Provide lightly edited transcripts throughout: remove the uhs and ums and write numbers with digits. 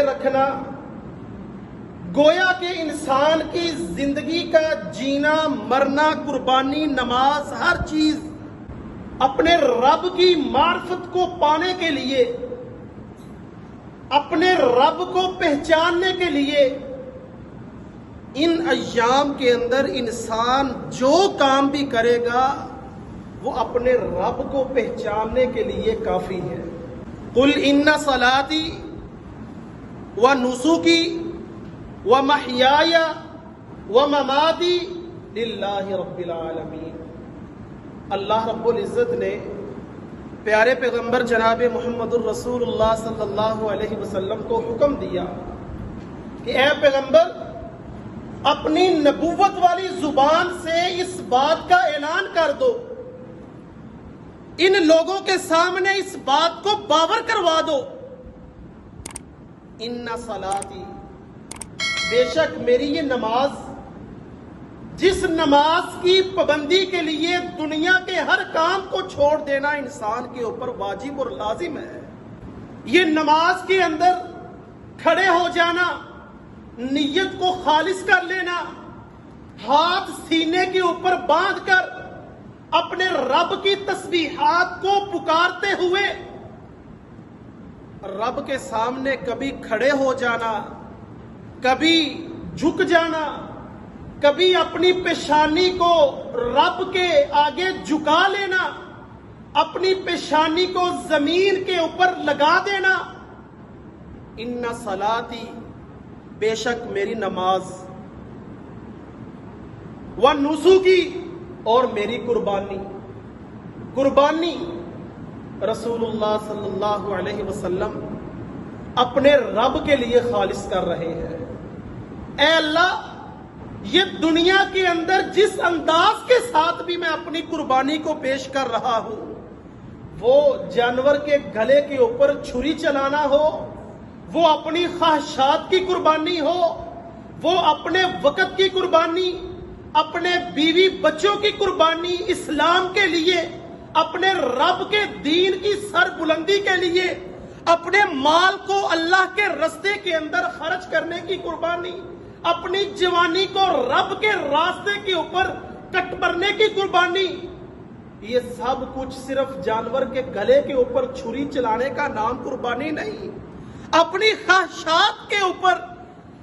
رکھنا، گویا کہ انسان کی زندگی کا جینا مرنا، قربانی، نماز، ہر چیز اپنے رب کی معرفت کو پانے کے لیے، اپنے رب کو پہچاننے کے لیے ان ایام کے اندر انسان جو کام بھی کرے گا وہ اپنے رب کو پہچاننے کے لیے کافی ہے۔ قل ان صلاتی و نسکی و محیای و مماتی للہ رب العالمین۔ اللہ رب العزت نے پیارے پیغمبر جناب محمد الرسول اللہ صلی اللہ علیہ وسلم کو حکم دیا کہ اے پیغمبر، اپنی نبوت والی زبان سے اس بات کا اعلان کر دو، ان لوگوں کے سامنے اس بات کو باور کروا دو، ان صلاتی، بے شک میری یہ نماز، جس نماز کی پابندی کے لیے دنیا کے ہر کام کو چھوڑ دینا انسان کے اوپر واجب اور لازم ہے، یہ نماز کے اندر کھڑے ہو جانا، نیت کو خالص کر لینا، ہاتھ سینے کے اوپر باندھ کر اپنے رب کی تسبیحات کو پکارتے ہوئے رب کے سامنے کبھی کھڑے ہو جانا، کبھی جھک جانا، کبھی اپنی پیشانی کو رب کے آگے جھکا لینا، اپنی پیشانی کو زمین کے اوپر لگا دینا۔ ان صلاتی، بے شک میری نماز، و نسکی، اور میری قربانی۔ قربانی رسول اللہ صلی اللہ علیہ وسلم اپنے رب کے لیے خالص کر رہے ہیں۔ اے اللہ، یہ دنیا کے اندر جس انداز کے ساتھ بھی میں اپنی قربانی کو پیش کر رہا ہوں، وہ جانور کے گلے کے اوپر چھری چلانا ہو، وہ اپنی خواہشات کی قربانی ہو، وہ اپنے وقت کی قربانی، اپنے بیوی بچوں کی قربانی، اسلام کے لیے، اپنے رب کے دین کی سر بلندی کے لیے، اپنے مال کو اللہ کے راستے کے اندر خرچ کرنے کی قربانی، اپنی جوانی کو رب کے راستے کے اوپر کٹ بھرنے کی قربانی، یہ سب کچھ صرف جانور کے گلے کے اوپر چھری چلانے کا نام قربانی نہیں، اپنی خواہشات کے اوپر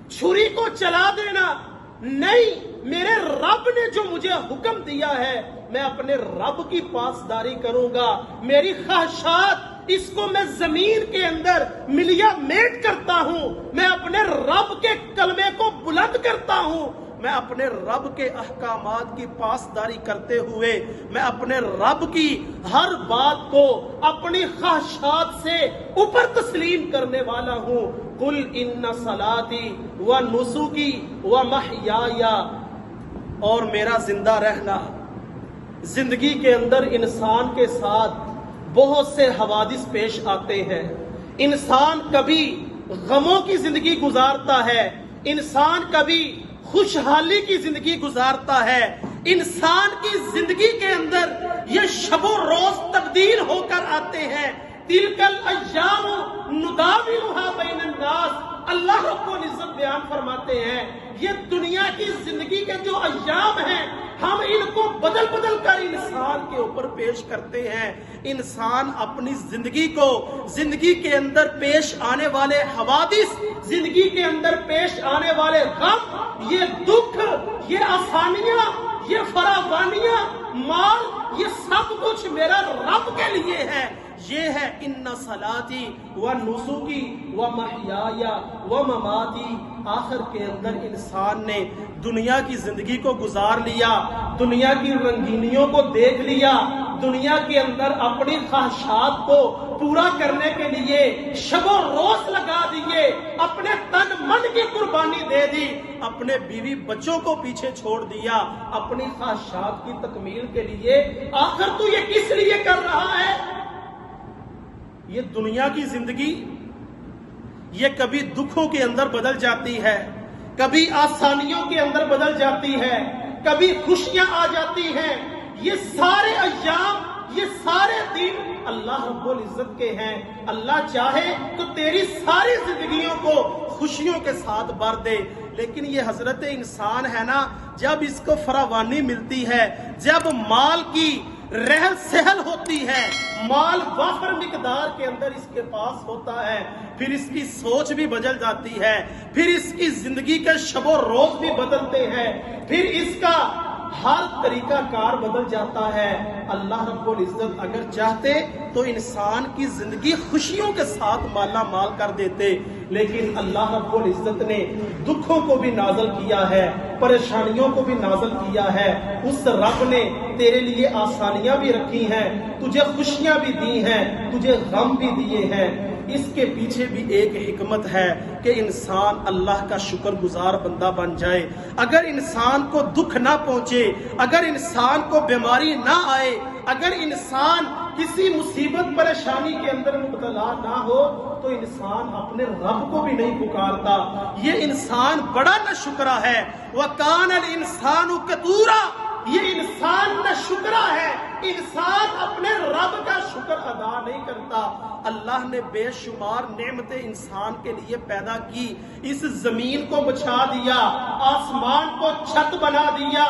چھری کو چلا دینا نہیں۔ میرے رب نے جو مجھے حکم دیا ہے میں اپنے رب کی پاسداری کروں گا، میری خواہشات اس کو میں زمین کے اندر ملیا میٹ کرتا ہوں، میں اپنے رب کے کلمے کو بلند کرتا ہوں، میں اپنے رب کے احکامات کی پاسداری کرتے ہوئے میں اپنے رب کی ہر بات کو اپنی خواہشات سے اوپر تسلیم کرنے والا ہوں۔ قل ان صلاتی و نسکی و محیای، اور میرا زندہ رہنا، زندگی کے اندر انسان کے ساتھ بہت سے حوادث پیش آتے ہیں، انسان کبھی غموں کی زندگی گزارتا ہے، انسان کبھی خوشحالی کی زندگی گزارتا ہے، انسان کی زندگی کے اندر یہ شب و روز تبدیل ہو کر آتے ہیں۔ تلک الایام نداولها بین الناس، اللہ رب العزت بیان فرماتے ہیں یہ دنیا کی زندگی کے جو ایام ہیں ہم ان کو بدل بدل کر انسان کے اوپر پیش کرتے ہیں۔ انسان اپنی زندگی کو، زندگی کے اندر پیش آنے والے حوادث، زندگی کے اندر پیش آنے والے غم، یہ دکھ، یہ آسانیاں، یہ فراوانیاں، مال، یہ سب کچھ میرا رب کے لیے ہے۔ یہ ہے ان صلاتی و نسکی و محیای و مماتی۔ آخر کے اندر انسان نے دنیا کی زندگی کو گزار لیا، دنیا کی رنگینیوں کو دیکھ لیا، دنیا کے اندر اپنی خواہشات کو پورا کرنے کے لیے شب و روز لگا دیے، اپنے تن من کی قربانی دے دی، اپنے بیوی بچوں کو پیچھے چھوڑ دیا اپنی خواہشات کی تکمیل کے لیے۔ آخر تو یہ کس لیے کر رہا ہے؟ یہ دنیا کی زندگی یہ کبھی دکھوں کے اندر بدل جاتی ہے، کبھی آسانیوں کے اندر بدل جاتی ہے، کبھی خوشیاں آ جاتی ہیں۔ یہ سارے ایام، یہ سارے دن اللہ رب العزت کے ہیں. اللہ چاہے تو تیری ساری زندگیوں کو خوشیوں کے ساتھ بھر دے. لیکن یہ حضرت انسان ہے نا، جب اس کو فراوانی ملتی ہے، جب مال کی رہل سہل ہوتی ہے، مال وافر مقدار کے اندر اس کے پاس ہوتا ہے، پھر اس کی سوچ بھی بدل جاتی ہے، پھر اس کی زندگی کے شب و روز بھی بدلتے ہیں، پھر اس کا ہر طریقہ کار بدل جاتا ہے. اللہ رب العزت اگر چاہتے تو انسان کی زندگی خوشیوں کے ساتھ مالا مال کر دیتے، لیکن اللہ رب العزت نے دکھوں کو بھی نازل کیا ہے، پریشانیوں کو بھی نازل کیا ہے. اس رب نے تیرے لیے آسانیاں بھی رکھی ہیں، تجھے خوشیاں بھی دی ہیں، تجھے غم بھی دیے ہیں. اس کے پیچھے بھی ایک حکمت ہے کہ انسان اللہ کا شکر گزار بندہ بن جائے. اگر انسان کو دکھ نہ پہنچے، اگر انسان کو بیماری نہ آئے، اگر انسان کسی مصیبت پریشانی کے اندر مبتلا نہ ہو، تو انسان اپنے رب کو بھی نہیں پکارتا. یہ انسان بڑا ناشکرا ہے. وَكَانَ الْإِنسَانُ كَفُورًا، یہ انسان ناشکرا ہے. انسان اپنے رب کا شکر ادا نہیں کرتا. اللہ نے بے شمار نعمتیں انسان کے لیے پیدا کی. اس زمین کو بچھا دیا، آسمان کو چھت بنا دیا،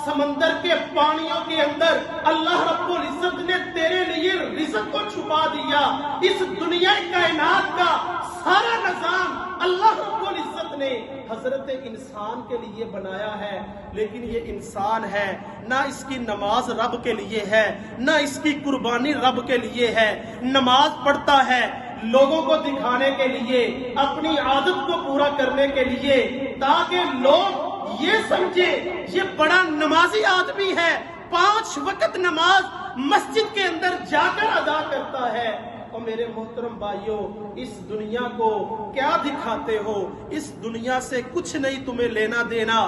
سمندر کے پانیوں کے اندر اللہ رب العزت نے تیرے لیے رزق کو چھپا دیا. اس دنیا کائنات کا سارا نظام اللہ رب العزت نے حضرت انسان کے لیے بنایا ہے. لیکن یہ انسان ہے، نہ اس کی نماز رب کے لیے ہے، نہ اس کی قربانی رب کے لیے ہے. نماز پڑھتا ہے لوگوں کو دکھانے کے لیے، اپنی عادت کو پورا کرنے کے لیے، تاکہ لوگ یہ سمجھے یہ بڑا نمازی آدمی ہے، 5 وقت نماز مسجد کے اندر جا کر ادا کرتا ہے. اور میرے محترم بھائیوں، اس دنیا کو کیا دکھاتے ہو؟ اس دنیا سے کچھ نہیں تمہیں لینا دینا.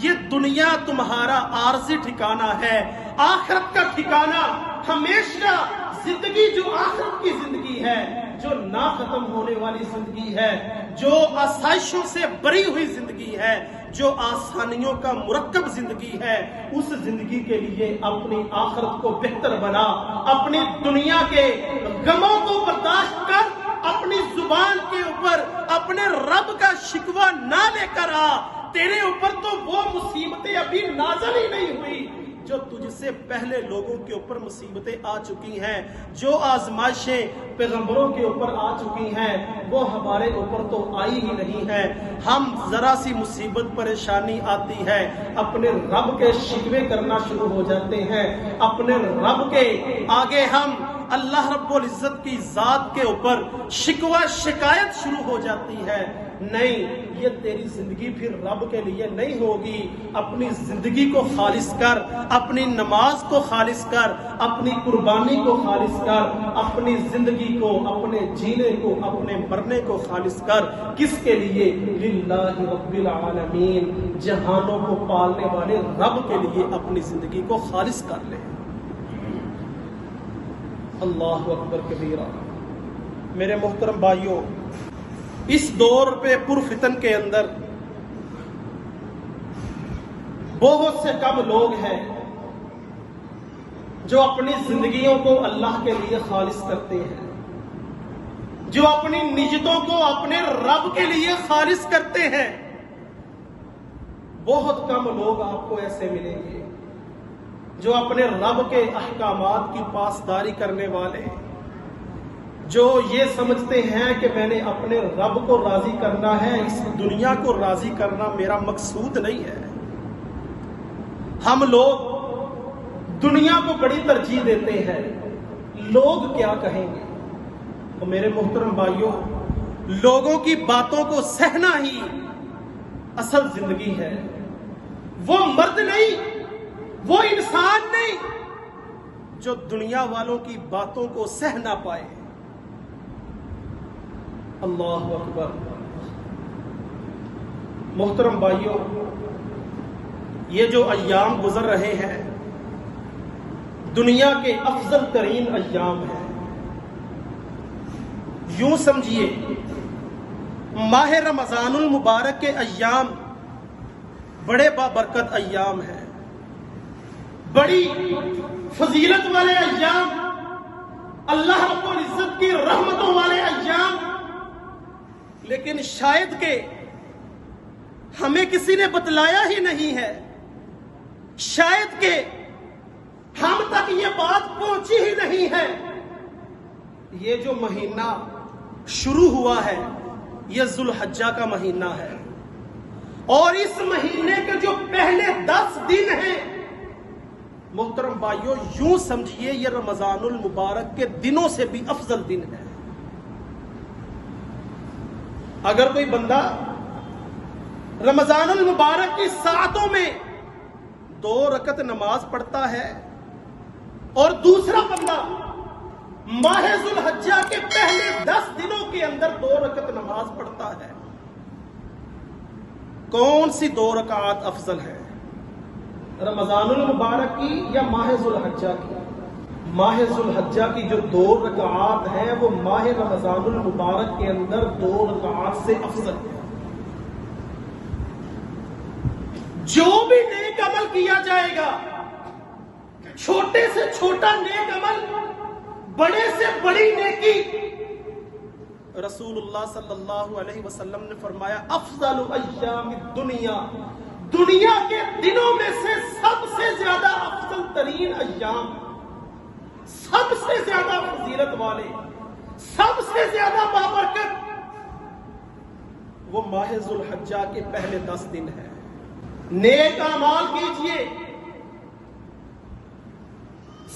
یہ دنیا تمہارا عارضی ٹھکانہ ہے. آخرت کا ٹھکانہ ہمیشہ زندگی جو آخرت کی زندگی ہے، جو نہ ختم ہونے والی زندگی ہے، جو آسائشوں سے بری ہوئی زندگی ہے، جو آسانیوں کا مرکب زندگی ہے، اس زندگی کے لیے اپنی آخرت کو بہتر بنا. اپنی دنیا کے غموں کو برداشت کر، اپنی زبان کے اوپر اپنے رب کا شکوہ نہ لے کر آ. تیرے اوپر تو وہ مصیبتیں ابھی نازل ہی نہیں ہوئی جو تجھ سے پہلے لوگوں کے اوپر مصیبتیں آ چکی ہیں. جو آزمائشیں پیغمبروں کے اوپر آ چکی ہیں وہ ہمارے اوپر تو آئی ہی نہیں ہے. ہم ذرا سی مصیبت پریشانی آتی ہے، اپنے رب کے شکوے کرنا شروع ہو جاتے ہیں. اپنے رب کے آگے ہم اللہ رب العزت کی ذات کے اوپر شکوہ شکایت شروع ہو جاتی ہے. نہیں، یہ تیری زندگی پھر رب کے لیے نہیں ہوگی. اپنی زندگی کو خالص کر، اپنی نماز کو خالص کر، اپنی قربانی کو خالص کر، اپنی زندگی کو، اپنے جینے کو، اپنے مرنے کو خالص کر. کس کے لیے؟ للہ رب العالمین، جہانوں کو پالنے والے رب کے لیے اپنی زندگی کو خالص کر لے. اللہ اکبر کبیرہ. میرے محترم بھائیوں، اس دور پہ پرفتن کے اندر بہت سے کم لوگ ہیں جو اپنی زندگیوں کو اللہ کے لیے خالص کرتے ہیں، جو اپنی نجتوں کو اپنے رب کے لیے خالص کرتے ہیں. بہت کم لوگ آپ کو ایسے ملیں گے جو اپنے رب کے احکامات کی پاسداری کرنے والے، جو یہ سمجھتے ہیں کہ میں نے اپنے رب کو راضی کرنا ہے، اس دنیا کو راضی کرنا میرا مقصود نہیں ہے. ہم لوگ دنیا کو بڑی ترجیح دیتے ہیں، لوگ کیا کہیں گے. اور میرے محترم بھائیوں، لوگوں کی باتوں کو سہنا ہی اصل زندگی ہے. وہ مرد نہیں، وہ انسان نہیں جو دنیا والوں کی باتوں کو سہ نہ پائے. اللہ اکبر. محترم بھائیوں، یہ جو ایام گزر رہے ہیں دنیا کے افضل ترین ایام ہیں. یوں سمجھیے ماہ رمضان المبارک کے ایام بڑے بابرکت ایام ہیں، بڑی فضیلت والے ایام اللہ رب العزت کی رحمتوں والے ایام، لیکن شاید کہ ہمیں کسی نے بتلایا ہی نہیں ہے، شاید کہ ہم تک یہ بات پہنچی ہی نہیں ہے۔ یہ جو مہینہ شروع ہوا ہے یہ ذوالحجہ کا مہینہ ہے، اور اس مہینے کے جو پہلے 10 دن ہیں محترم بھائیوں، یوں سمجھیے یہ رمضان المبارک کے دنوں سے بھی افضل دن ہے۔ اگر کوئی بندہ رمضان المبارک کی ساعتوں میں 2 رکعت نماز پڑھتا ہے، اور دوسرا بندہ ماہ ذوالحجہ کے پہلے 10 دنوں کے اندر 2 رکعت نماز پڑھتا ہے، کون سی 2 رکعات افضل ہے؟ رمضان المبارک کی یا ماہ ذوالحجہ کی؟ ماہ ذوالحجہ کی جو 2 رکعات ہیں وہ ماہ رمضان المبارک کے اندر 2 رکعات سے افضل ہے۔ جو بھی نیک عمل کیا جائے گا، چھوٹے سے چھوٹا نیک عمل، بڑے سے بڑی نیکی، رسول اللہ صلی اللہ علیہ وسلم نے فرمایا افضل ایام الدنیا، دنیا کے دنوں میں سے سب سے زیادہ افضل ترین ایام، سب سے زیادہ فضیلت والے، سب سے زیادہ بابرکت، وہ ماہ ذوالحجہ کے پہلے 10 دن ہے۔ نیک اعمال کیجئے،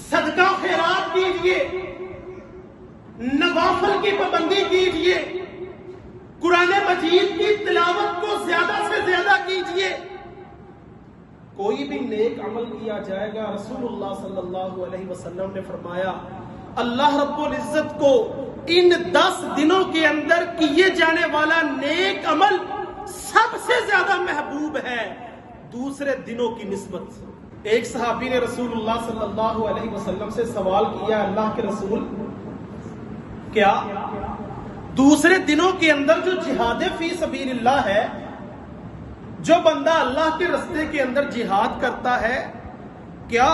صدقہ خیرات کیجئے، نوافل کی پابندی کیجئے، قرآن مجید کی تلاوت کو زیادہ سے زیادہ کیجئے۔ کوئی بھی نیک عمل کیا جائے گا، رسول اللہ صلی اللہ علیہ وسلم نے فرمایا اللہ رب العزت کو ان 10 دنوں کے اندر کیے جانے والا نیک عمل سب سے زیادہ محبوب ہے دوسرے دنوں کی نسبت۔ ایک صحابی نے رسول اللہ صلی اللہ علیہ وسلم سے سوال کیا، اللہ کے رسول، کیا دوسرے دنوں کے اندر جو جہاد فی سبیل اللہ ہے، جو بندہ اللہ کے راستے کے اندر جہاد کرتا ہے، کیا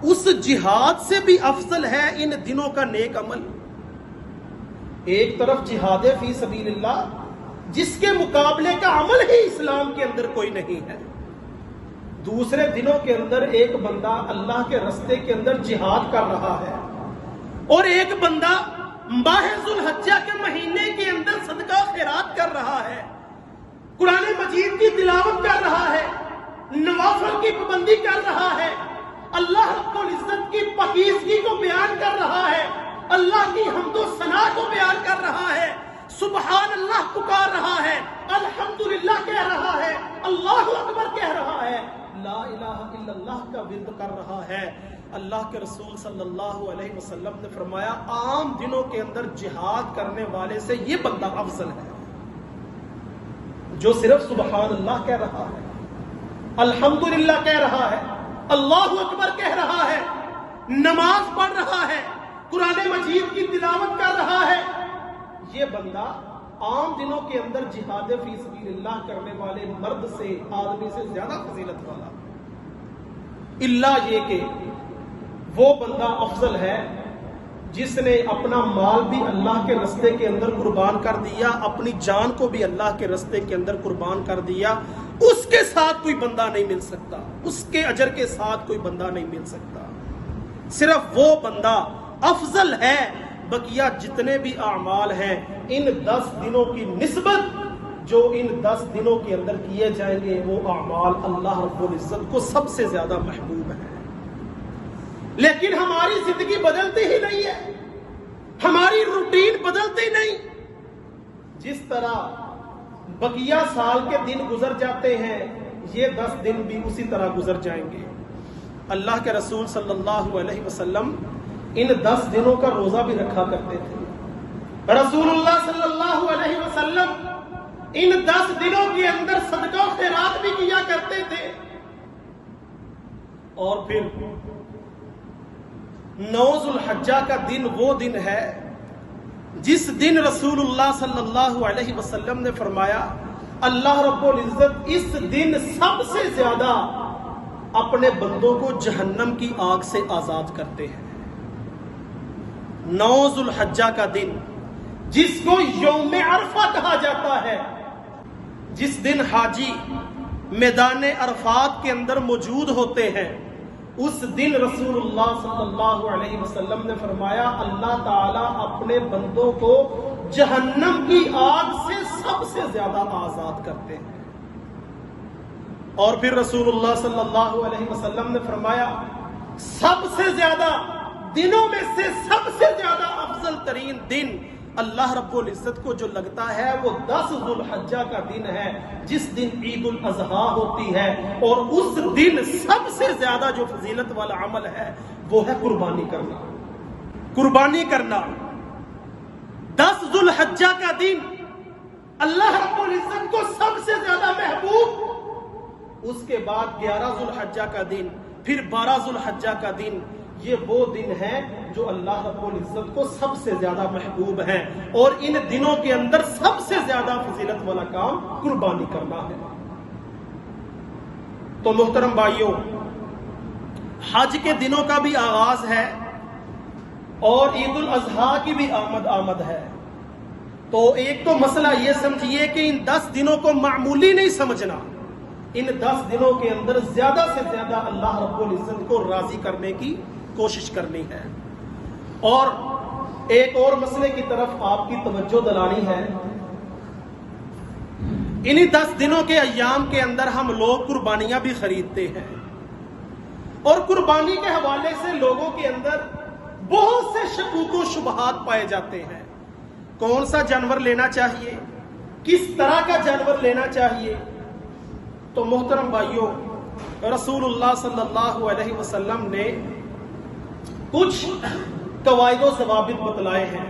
اس جہاد سے بھی افضل ہے ان دنوں کا نیک عمل؟ ایک طرف جہاد فی سبیل اللہ جس کے مقابلے کا عمل ہی اسلام کے اندر کوئی نہیں ہے، دوسرے دنوں کے اندر ایک بندہ اللہ کے راستے کے اندر جہاد کر رہا ہے، اور ایک بندہ ماہ ذوالحجہ کے مہینے کے اندر صدقہ خیرات کر رہا ہے، قرآن مجید کی تلاوت کر رہا ہے، نوافل کی پابندی کر رہا ہے، اللہ رب العزت کی پاکیزگی کو بیان کر رہا ہے، اللہ کی حمد و ثنا کو بیان کر رہا ہے، سبحان اللہ پکار رہا ہے، الحمدللہ کہہ رہا ہے، اللہ اکبر کہہ رہا ہے، لا الہ الا اللہ کا ورد کر رہا ہے۔ اللہ کے رسول صلی اللہ علیہ وسلم نے فرمایا عام دنوں کے اندر جہاد کرنے والے سے یہ بندہ افضل ہے جو صرف سبحان اللہ کہہ رہا ہے، الحمدللہ کہہ رہا ہے، اللہ اکبر کہہ رہا ہے، نماز پڑھ رہا ہے، قرآن مجید کی تلاوت کر رہا ہے۔ یہ بندہ عام دنوں کے اندر جہاد فی سبیل اللہ کرنے والے مرد سے، آدمی سے زیادہ فضیلت والا، اللہ یہ کہ وہ بندہ افضل ہے جس نے اپنا مال بھی اللہ کے راستے کے اندر قربان کر دیا، اپنی جان کو بھی اللہ کے راستے کے اندر قربان کر دیا، اس کے ساتھ کوئی بندہ نہیں مل سکتا، اس کے اجر کے ساتھ کوئی بندہ نہیں مل سکتا، صرف وہ بندہ افضل ہے۔ بقیہ جتنے بھی اعمال ہیں ان 10 دنوں کی نسبت جو ان 10 دنوں کے اندر کیے جائیں گے وہ اعمال اللہ رب العزت کو سب سے زیادہ محبوب ہے۔ لیکن ہماری زندگی بدلتی ہی نہیں ہے، ہماری روٹین بدلتی نہیں، جس طرح بقیہ سال کے دن گزر جاتے ہیں یہ 10 دن بھی اسی طرح گزر جائیں گے۔ اللہ کے رسول صلی اللہ علیہ وسلم ان 10 دنوں کا روزہ بھی رکھا کرتے تھے، رسول اللہ صلی اللہ علیہ وسلم ان 10 دنوں کے اندر صدقہ و خیرات بھی کیا کرتے تھے، اور پھر 9 ذوالحجہ کا دن وہ دن ہے جس دن رسول اللہ صلی اللہ علیہ وسلم نے فرمایا اللہ رب العزت اس دن سب سے زیادہ اپنے بندوں کو جہنم کی آگ سے آزاد کرتے ہیں۔ 9 ذوالحجہ کا دن، جس کو یوم عرفہ کہا جاتا ہے، جس دن حاجی میدان عرفات کے اندر موجود ہوتے ہیں، اس دن رسول اللہ صلی اللہ علیہ وسلم نے فرمایا اللہ تعالیٰ اپنے بندوں کو جہنم کی آگ سے سب سے زیادہ آزاد کرتے ہیں۔ اور پھر رسول اللہ صلی اللہ علیہ وسلم نے فرمایا سب سے زیادہ دنوں میں سے سب سے زیادہ افضل ترین دن اللہ رب العزت کو جو لگتا ہے وہ 10 ذوالحجہ کا دن ہے، جس دن عید الاضحیٰ ہوتی ہے، اور اس دن سب سے زیادہ جو فضیلت والا عمل ہے وہ ہے قربانی کرنا۔ قربانی کرنا 10 ذوالحجہ کا دن اللہ رب العزت کو سب سے زیادہ محبوب، اس کے بعد 11 ذوالحجہ کا دن، پھر 12 ذوالحجہ کا دن، یہ وہ دن ہے جو اللہ رب العزت کو سب سے زیادہ محبوب ہیں، اور ان دنوں کے اندر سب سے زیادہ فضیلت والا کام قربانی کرنا ہے۔ تو محترم بھائیوں، حج کے دنوں کا بھی آغاز ہے اور عید الاضحیٰ کی بھی آمد ہے، تو ایک تو مسئلہ یہ سمجھیے کہ ان 10 دنوں کو معمولی نہیں سمجھنا، ان 10 دنوں کے اندر زیادہ سے زیادہ اللہ رب العزت کو راضی کرنے کی کوشش کرنی ہے۔ اور ایک اور مسئلے کی طرف آپ کی توجہ دلانی ہے، انہی 10 دنوں کے ایام کے اندر ہم لوگ قربانیاں بھی خریدتے ہیں، اور قربانی کے حوالے سے لوگوں کے اندر بہت سے شکوک و شبہات پائے جاتے ہیں۔ کون سا جانور لینا چاہیے، کس طرح کا جانور لینا چاہیے؟ تو محترم بھائیوں، رسول اللہ صلی اللہ علیہ وسلم نے کچھ قواعد و ضوابط بتلائے ہیں،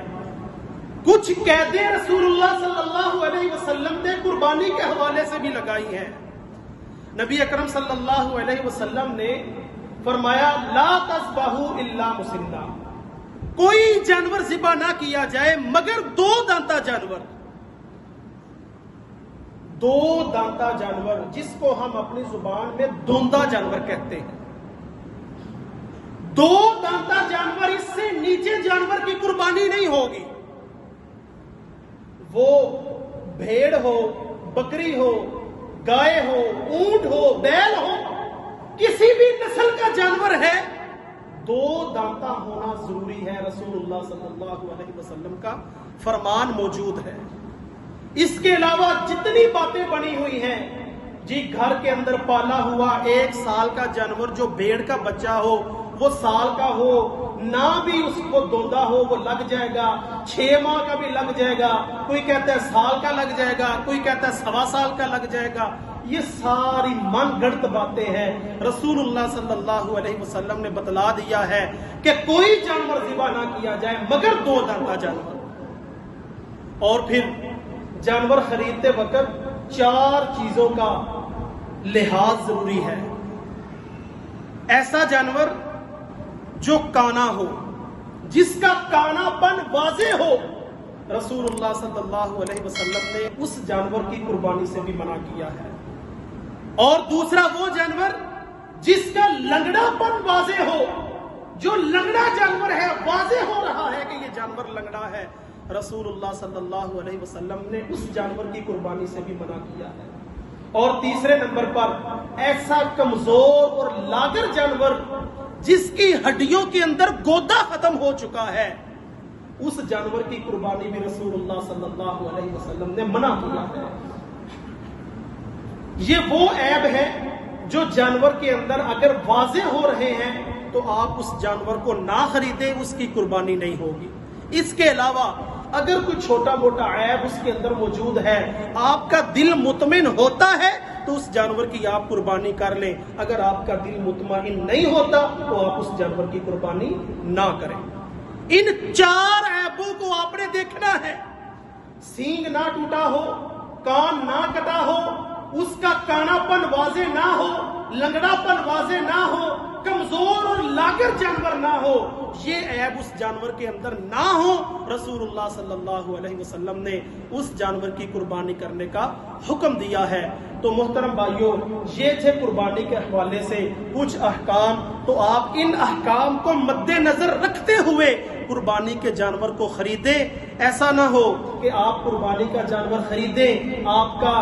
کچھ قیدیں رسول اللہ صلی اللہ علیہ وسلم نے قربانی کے حوالے سے بھی لگائی ہیں۔ نبی اکرم صلی اللہ علیہ وسلم نے فرمایا لا تذبحوا الا مسنّا، کوئی جانور ذبح نہ کیا جائے مگر 2 دانتا جانور، 2 دانتا جانور، جس کو ہم اپنی زبان میں دوندا جانور کہتے ہیں۔ 2 دانتا جانور، اس سے نیچے جانور کی قربانی نہیں ہوگی، وہ بھیڑ ہو، بکری ہو، گائے ہو، اونٹ ہو، بیل ہو، کسی بھی نسل کا جانور ہے، 2 دانتا ہونا ضروری ہے۔ رسول اللہ صلی اللہ علیہ وسلم کا فرمان موجود ہے۔ اس کے علاوہ جتنی باتیں بنی ہوئی ہیں، جی گھر کے اندر پالا ہوا 1 سال کا جانور، جو بھیڑ کا بچہ ہو وہ سال کا ہو نہ بھی اس کو دوندا ہو وہ لگ جائے گا، 6 ماہ کا بھی لگ جائے گا، کوئی کہتا ہے سال کا لگ جائے گا، کوئی کہتا ہے 1.25 سال کا لگ جائے گا، یہ ساری من گڑت باتیں ہیں۔ رسول اللہ صلی اللہ علیہ وسلم نے بتلا دیا ہے کہ کوئی جانور ذبح نہ کیا جائے مگر 2 دانتا جانور۔ اور پھر جانور خریدتے وقت 4 چیزوں کا لحاظ ضروری ہے۔ ایسا جانور جو کانا ہو، جس کا کانا پن واضح ہو، رسول اللہ صلی اللہ علیہ وسلم نے اس جانور کی قربانی سے بھی منع کیا ہے۔ اور دوسرا وہ جانور جس کا لنگڑا پن واضح ہو، جو لنگڑا جانور ہے، واضح ہو رہا ہے کہ یہ جانور لنگڑا ہے، رسول اللہ صلی اللہ علیہ وسلم نے اس جانور کی قربانی سے بھی منع کیا ہے۔ اور تیسرے نمبر پر ایسا کمزور اور لاغر جانور جس کی ہڈیوں کے اندر گودا ختم ہو چکا ہے، اس جانور کی قربانی بھی رسول اللہ صلی اللہ علیہ وسلم نے منع کیا ہے۔ یہ وہ عیب ہے جو جانور کے اندر اگر واضح ہو رہے ہیں تو آپ اس جانور کو نہ خریدیں، اس کی قربانی نہیں ہوگی۔ اس کے علاوہ اگر کوئی چھوٹا موٹا عیب اس کے اندر موجود ہے، آپ کا دل مطمئن ہوتا ہے تو اس جانور کی آپ قربانی کر لیں، اگر آپ کا دل مطمئن نہیں ہوتا تو آپ اس جانور کی قربانی نہ کریں۔ ان 4 عیبوں کو آپ نے دیکھنا ہے، سینگ نہ ٹوٹا ہو، کان نہ کٹا ہو، اس کا کانا پن واضح نہ ہو، لنگڑا پن واضح نہ ہو، کمزور اور لاغر جانور نہ ہو، یہ عیب اس جانور کے اندر نہ ہو، رسول اللہ صلی اللہ علیہ وسلم نے اس جانور کی قربانی کرنے کا حکم دیا ہے۔ تو محترم بھائیوں، یہ تھے قربانی کے حوالے سے کچھ احکام، تو آپ ان احکام کو مد نظر رکھتے ہوئے قربانی کے جانور کو خریدیں. ایسا نہ ہو کہ آپ قربانی کا جانور خریدیں، آپ کا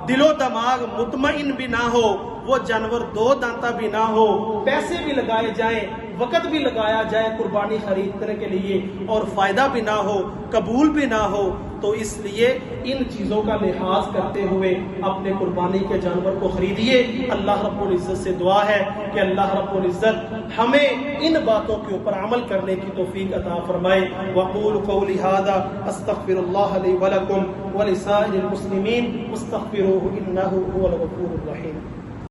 دل و دماغ مطمئن بھی نہ ہو، وہ جانور دو دانتا بھی نہ ہو، پیسے بھی لگائے جائیں، وقت بھی لگایا جائے قربانی خریدنے کے لیے اور فائدہ بھی نہ ہو، قبول بھی نہ ہو. تو اس لیے ان چیزوں کا لحاظ کرتے ہوئے اپنے قربانی کے جانور کو خریدیے. اللہ رب العزت سے دعا ہے کہ اللہ رب العزت ہمیں ان باتوں کے اوپر عمل کرنے کی توفیق عطا فرمائے. وقول قولی ھذا استغفر اللہ لی ولکم ولسائر المسلمین استغفروہ انہ هو الغفور الرحیم.